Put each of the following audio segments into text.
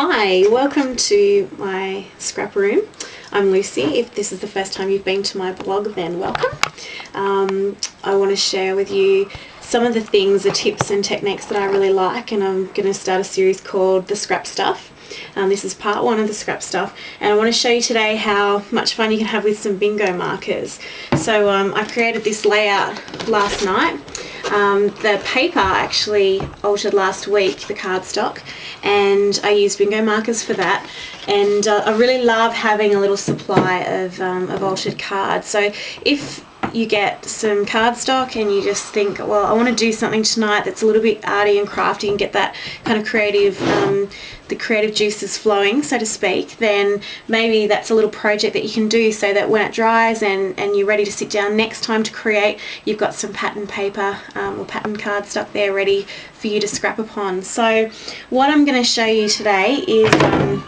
Hi, welcome to my scrap room. I'm Lucy. If this is the first time you've been to my blog, then welcome. I want to share with you some of the things, the tips and techniques that I really like, and I'm going to start a series called The Scrap Stuff. This is part one of the scrap stuff, and I want to show you today how much fun you can have with some bingo markers. So I created this layout last night. The paper actually altered last week, the cardstock, and I used bingo markers for that. And I really love having a little supply of altered cards. So if you get some cardstock and you just think, well, I want to do something tonight that's a little bit arty and crafty and get that kind of creative, the creative juices flowing, so to speak, then maybe that's a little project that you can do so that when it dries and you're ready to sit down next time to create, you've got some pattern paper or pattern cardstock there ready for you to scrap upon. So what I'm going to show you today is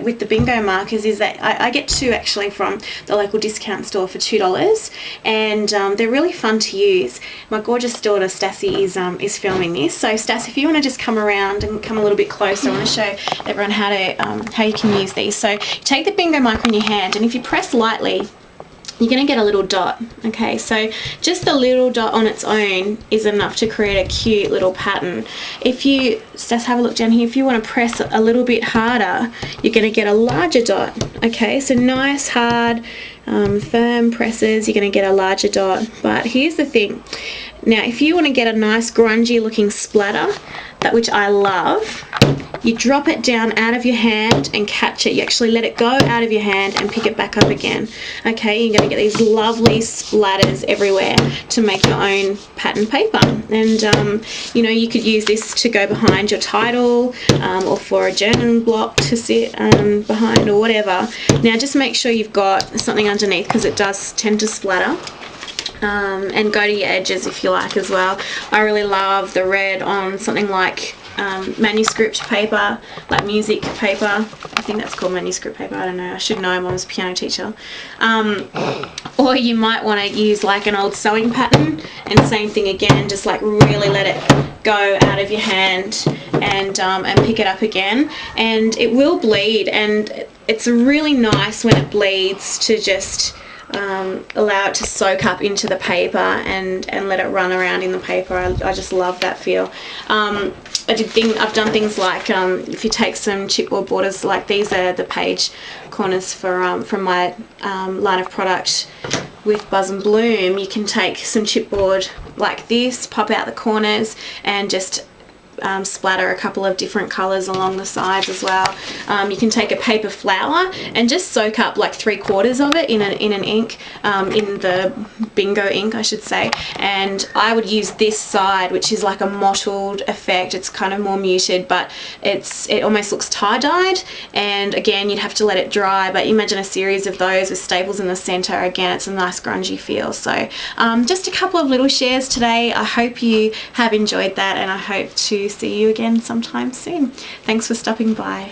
with the bingo markers is that I get two actually from the local discount store for $2, and they're really fun to use. My gorgeous daughter Stassi is filming this, so Stassi, if you want to just come around and come a little bit closer, I want to show everyone how you can use these. So you take the bingo marker in your hand, and if you press lightly, you're going to get a little dot. Okay, so just the little dot on its own is enough to create a cute little pattern. If you just have a look down here, if you want to press a little bit harder, you're going to get a larger dot. Okay, so nice hard firm presses, you're going to get a larger dot. But here's the thing, now if you want to get a nice grungy looking splatter, that which I love, you drop it down out of your hand and catch it. You actually let it go out of your hand and pick it back up again. Okay, you're going to get these lovely splatters everywhere to make your own pattern paper. And you know, you could use this to go behind your title or for a journaling block to sit behind or whatever. Now just make sure you've got something underneath, because it does tend to splatter. And go to your edges if you like as well. I really love the red on something like manuscript paper, like music paper. I think that's called manuscript paper, I don't know, I should know, Mum was a piano teacher. Or you might want to use like an old sewing pattern, and same thing again, just like really let it go out of your hand and pick it up again. And it will bleed, and it's really nice when it bleeds to just allow it to soak up into the paper and let it run around in the paper. I just love that feel. I've done things like if you take some chipboard borders, like these are the page corners for from my line of product with Buzz and Bloom. You can take some chipboard like this, pop out the corners, and just splatter a couple of different colours along the sides as well. You can take a paper flower and just soak up like 3/4 of it in an ink, in the bingo ink I should say, and I would use this side, which is like a mottled effect. It's kind of more muted, but it almost looks tie-dyed, and again you'd have to let it dry, but imagine a series of those with staples in the centre. Again, it's a nice grungy feel. So just a couple of little shares today. I hope you have enjoyed that, and I hope to see you again sometime soon. Thanks for stopping by.